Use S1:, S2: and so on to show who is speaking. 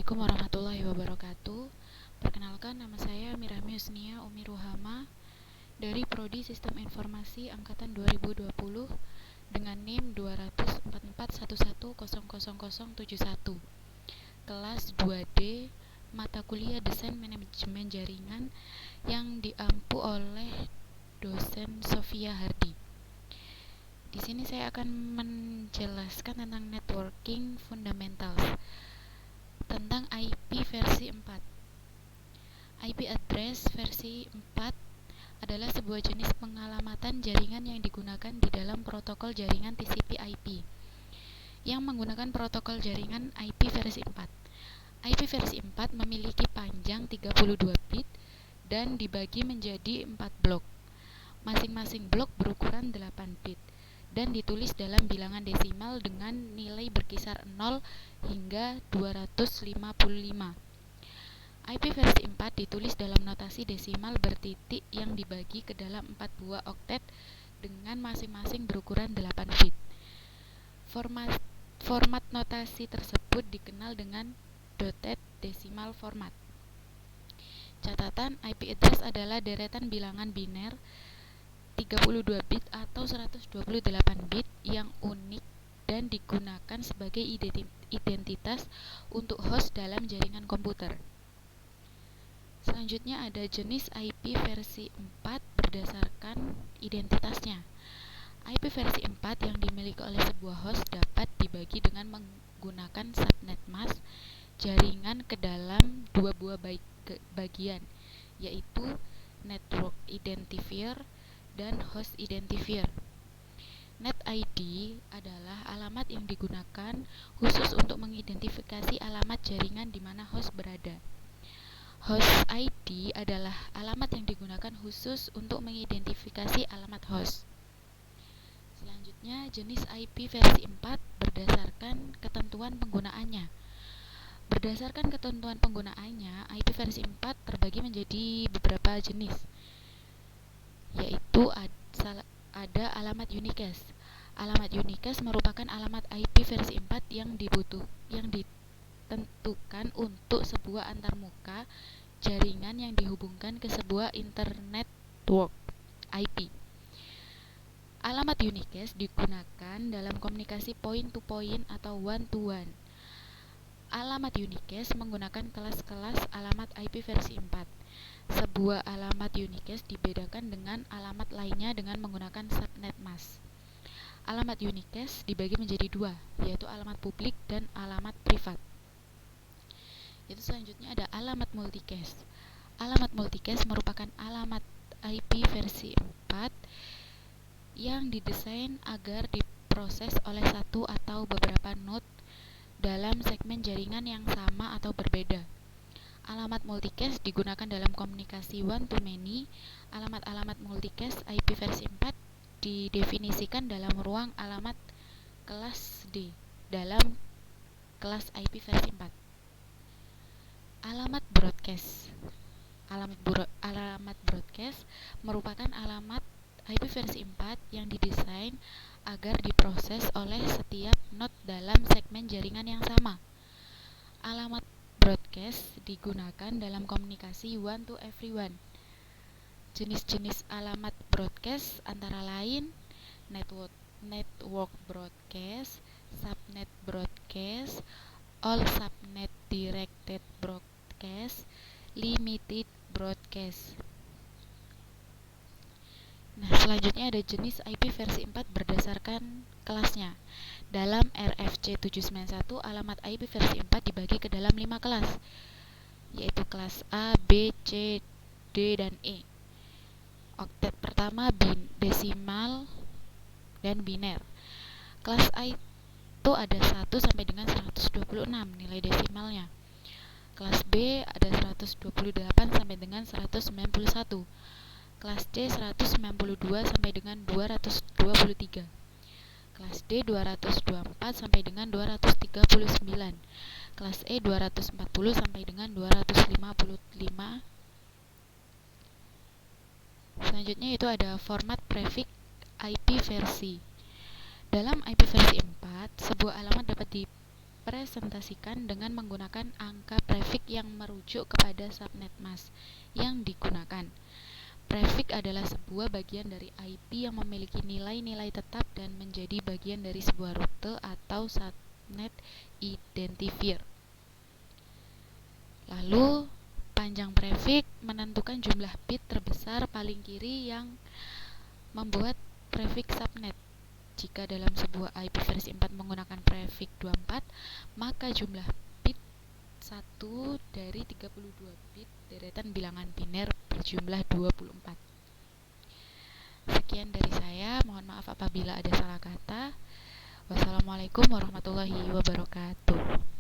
S1: Assalamualaikum warahmatullahi wabarakatuh. Perkenalkan, nama saya Mirahmi Husnia Umi Ruhama dari Prodi Sistem Informasi Angkatan 2020 dengan NIM 24411000071, kelas 2D, mata kuliah Desain Manajemen Jaringan yang diampu oleh dosen Sofia Hardi. Di sini saya akan menjelaskan tentang networking fundamentals, tentang IP versi 4. IP address versi 4 adalah sebuah jenis pengalamatan jaringan yang digunakan di dalam protokol jaringan TCP/IP yang menggunakan protokol jaringan IP versi 4. IP versi 4 memiliki panjang 32 bit dan dibagi menjadi 4 blok. Masing-masing blok berukuran 8 bit dan ditulis dalam bilangan desimal dengan nilai berkisar 0 hingga 255. IP versi 4 ditulis dalam notasi desimal bertitik yang dibagi ke dalam 4 buah oktet dengan masing-masing berukuran 8 bit. Format notasi tersebut dikenal dengan dotted decimal format. Catatan, IP address adalah deretan bilangan biner 32 bit atau 128 bit yang unik dan digunakan sebagai identitas untuk host dalam jaringan komputer. Selanjutnya ada jenis IP versi 4 berdasarkan identitasnya. IP versi 4 yang dimiliki oleh sebuah host dapat dibagi dengan menggunakan subnet mask jaringan ke dalam dua buah bagian, yaitu network identifier dan host identifier. Net ID adalah alamat yang digunakan khusus untuk mengidentifikasi alamat jaringan di mana host berada. Host ID adalah alamat yang digunakan khusus untuk mengidentifikasi alamat host. Selanjutnya, jenis IP versi 4 berdasarkan ketentuan penggunaannya. Berdasarkan ketentuan penggunaannya, IP versi 4 terbagi menjadi beberapa jenis, yaitu ada alamat unicast. Alamat unicast merupakan alamat IP versi 4 yang ditentukan untuk sebuah antarmuka jaringan yang dihubungkan ke sebuah internet network IP. Alamat unicast digunakan dalam komunikasi point-to-point atau one-to-one. Alamat unicast menggunakan kelas-kelas alamat IP versi 4. Sebuah alamat unicast dibedakan dengan alamat lainnya dengan menggunakan subnet mask. Alamat unicast dibagi menjadi dua, yaitu alamat publik dan alamat privat. Selanjutnya ada alamat multicast. Alamat multicast merupakan alamat IP versi 4 yang didesain agar diproses oleh satu atau beberapa node dalam segmen jaringan yang sama atau berbeda. Alamat multicast digunakan dalam komunikasi one-to-many. Alamat-alamat multicast IP versi 4 didefinisikan dalam ruang alamat kelas D dalam kelas IP versi 4. Alamat broadcast. Alamat broadcast merupakan alamat IP versi 4 yang didesain agar diproses oleh setiap node dalam segmen jaringan yang sama. Alamat broadcast digunakan dalam komunikasi one to everyone. Jenis-jenis alamat broadcast antara lain network broadcast, subnet broadcast, all subnet directed broadcast, limited broadcast. Selanjutnya ada jenis IP versi 4 berdasarkan kelasnya. Dalam RFC 791, alamat IP versi 4 dibagi ke dalam 5 kelas, yaitu kelas A, B, C, D, dan E. Oktet pertama desimal dan biner. Kelas A itu ada 1 sampai dengan 126 nilai desimalnya. Kelas B ada 128 sampai dengan 191. Kelas C 192 sampai dengan 223. Kelas D 224 sampai dengan 239. Kelas E 240 sampai dengan 255. Selanjutnya itu ada format prefix IP versi. Dalam IP versi 4, sebuah alamat dapat direpresentasikan dengan menggunakan angka prefix yang merujuk kepada subnet mask yang digunakan. Prefix adalah sebuah bagian dari IP yang memiliki nilai-nilai tetap dan menjadi bagian dari sebuah rute atau subnet identifier. Lalu, panjang prefix menentukan jumlah bit terbesar paling kiri yang membuat prefix subnet. Jika dalam sebuah IP versi 4 menggunakan prefix 24, maka jumlah bit 1 dari 32 bit deretan bilangan biner berjumlah 24. Sekian dari saya, mohon maaf apabila ada salah kata. Wassalamualaikum warahmatullahi wabarakatuh.